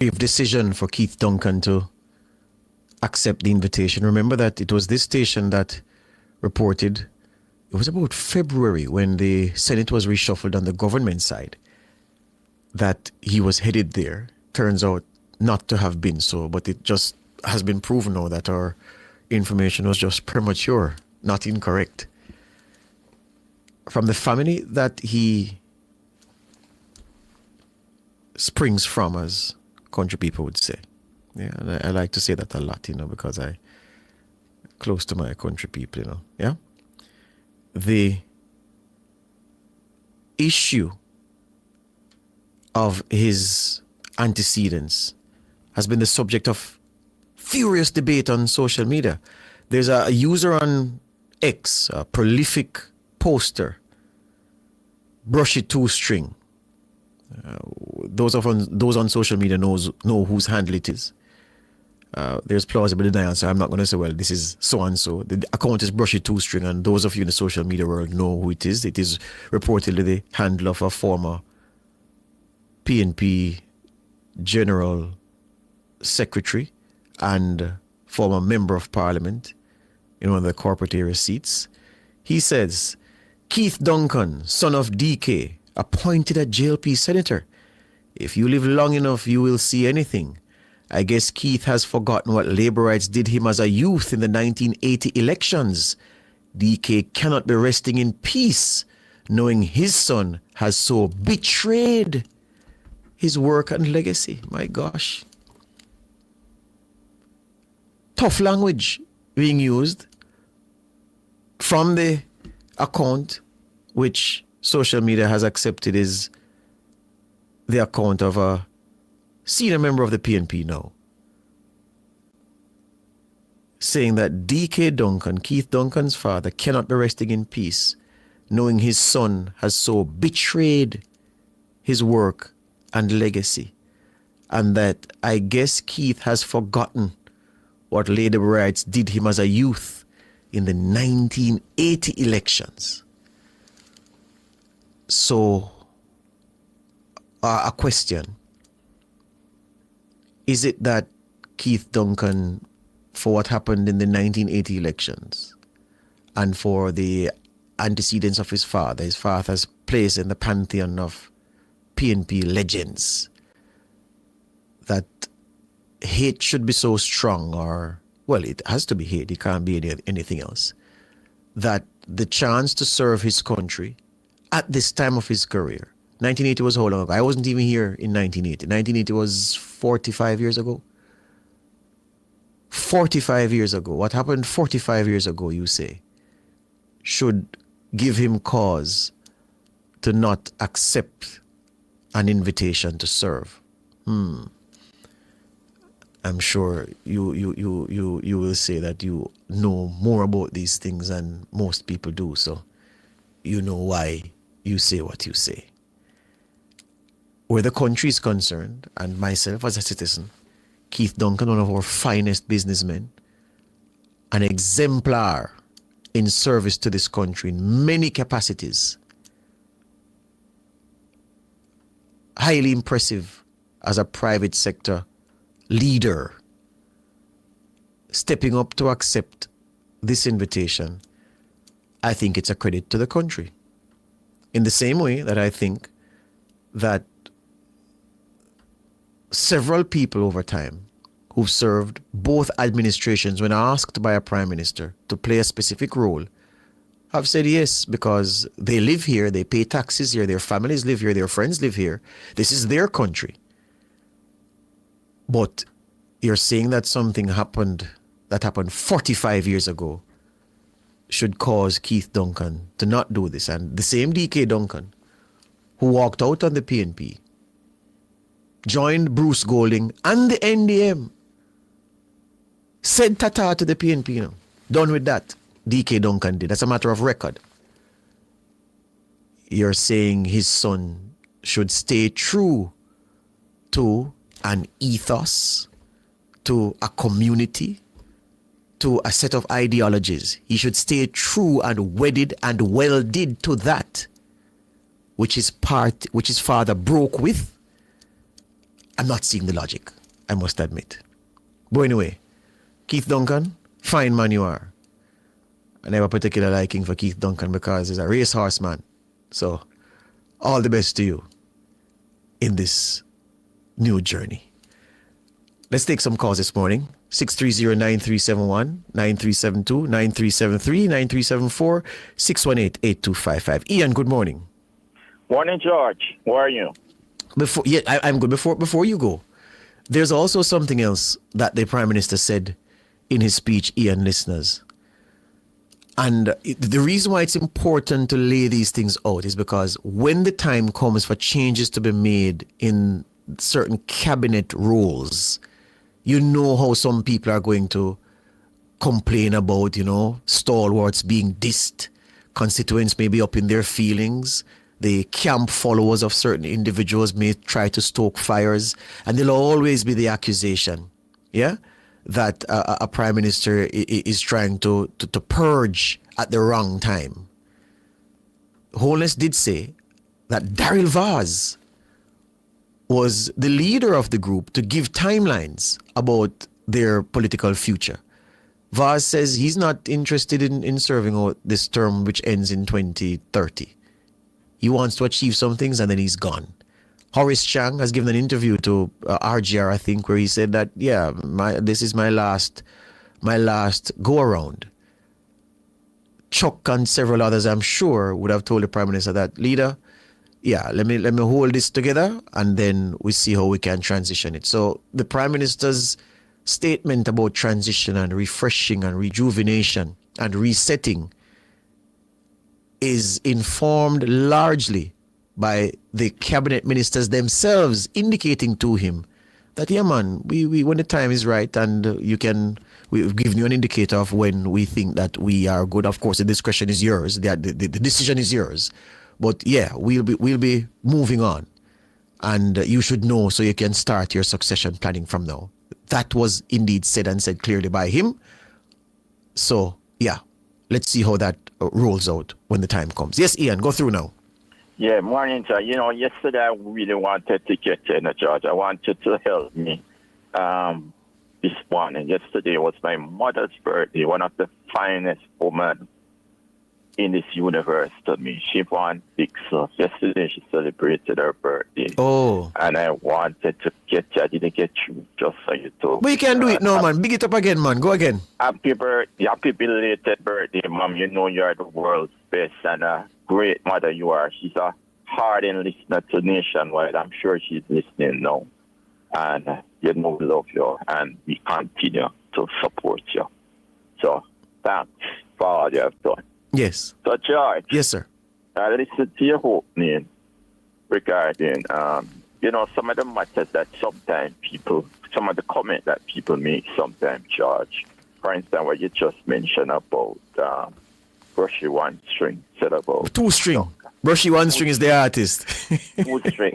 brave decision for Keith Duncan to accept the invitation. Remember that it was this station that reported, it was about February when the Senate was reshuffled on the government side, that he was headed there. Turns out not to have been so, but it just has been proven now that our information was just premature, not incorrect. From the family that he springs from, as country people would say. Yeah, and I like to say that a lot, because I close to my country people, yeah. The issue of his antecedents has been the subject of furious debate on social media. There's a user on X, a prolific poster, Brushy Two String. Those on social media know whose handle it is. There's plausible denial, so I'm not going to say, well, this is so and so. The account is Brushy Two String, and those of you in the social media world know who it is. It is reportedly the handle of a former PNP General Secretary and former Member of Parliament in one of the corporate area seats. He says, Keith Duncan, son of DK, appointed a JLP senator. If you live long enough, you will see anything. I guess Keith has forgotten what laborites did him as a youth in the 1980 elections. DK cannot be resting in peace, knowing his son has so betrayed his work and legacy. My gosh. Tough language being used from the account which social media has accepted is the account of a senior member of the PNP now, saying that DK Duncan, Keith Duncan's father, cannot be resting in peace, knowing his son has so betrayed his work and legacy, and that I guess Keith has forgotten what labor rights did him as a youth in the 1980 elections. So, a question. Is it that Keith Duncan, for what happened in the 1980 elections and for the antecedents of his father's place in the pantheon of PNP legends, that hate should be so strong, or, well, it has to be hate, it can't be anything else, that the chance to serve his country at this time of his career, 1980 was how long ago? I wasn't even here in 1980. 1980 was 45 years ago. 45 years ago. What happened 45 years ago, you say, should give him cause to not accept an invitation to serve. I'm sure you will say that you know more about these things than most people do, so you know why you say what you say. Where the country is concerned, and myself as a citizen, Keith Duncan, one of our finest businessmen, an exemplar in service to this country in many capacities, highly impressive as a private sector leader, stepping up to accept this invitation, I think it's a credit to the country. In the same way that I think that several people over time who've served both administrations, when asked by a prime minister to play a specific role, have said yes, because they live here, they pay taxes here, their families live here, their friends live here. This is their country. But you're saying that something happened 45 years ago should cause Keith Duncan to not do this. And the same DK Duncan who walked out on the PNP, joined Bruce Golding and the NDM, said tata to the PNP. Done with that. DK Duncan did. That's a matter of record. You're saying his son should stay true to an ethos, to a community, to a set of ideologies. He should stay true and wedded and welded to that which his father broke with I'm not seeing the logic, I must admit. But anyway, Keith Duncan, fine man you are. I have a particular liking for Keith Duncan because he's a racehorse man. So, all the best to you in this new journey. Let's take some calls this morning. 630-9371, 9372, 9373, 9374, 618-8255. Ian, good morning. Morning, George. How are you? I'm good. Before you go, there's also something else that the Prime Minister said in his speech, Ian, listeners. And the reason why it's important to lay these things out is because when the time comes for changes to be made in certain cabinet roles, you know how some people are going to complain about, stalwarts being dissed. Constituents may be up in their feelings. The camp followers of certain individuals may try to stoke fires. And there'll always be the accusation, that a prime minister is trying to purge at the wrong time. Holness did say that Daryl Vaz was the leader of the group to give timelines about their political future. Vaz says he's not interested in serving out this term which ends in 2030. He wants to achieve some things and then he's gone. Horace Chang has given an interview to RGR, I think, where he said that, this is my last go-around. Chuck and several others, I'm sure, would have told the Prime Minister that, leader, let me hold this together and then we see how we can transition it. So the Prime Minister's statement about transition and refreshing and rejuvenation and resetting is informed largely by the cabinet ministers themselves indicating to him that, we when the time is right and we've given you an indicator of when we think that we are good. Of course, the discretion is yours. The decision is yours. But we'll be moving on. And you should know so you can start your succession planning from now. That was indeed said and said clearly by him. So, let's see how that rolls out when the time comes. Yes, Ian, go through now. Yeah, morning, sir. Yesterday I really wanted to get you, George. I wanted to help me this morning. Yesterday was my mother's birthday, one of the finest women in this universe to me. She won big stuff. Yesterday she celebrated her birthday. Oh. And I wanted to get you. I didn't get you just so you told. But you can do it now, man. Big it up again, man. Go again. Happy birthday. Happy belated birthday, Mom. You know you are the world's best and a great mother you are. She's a hardened listener to Nationwide. I'm sure she's listening now. And we love you and we continue to support you. So thanks for all you have done. Yes. So, George. Yes, sir. I listened to your opening regarding, some of the matters that sometimes some of the comments that people make sometimes, George. For instance, what you just mentioned about Brushy One String, said about... Two String. Brushy One String is the artist. Two String.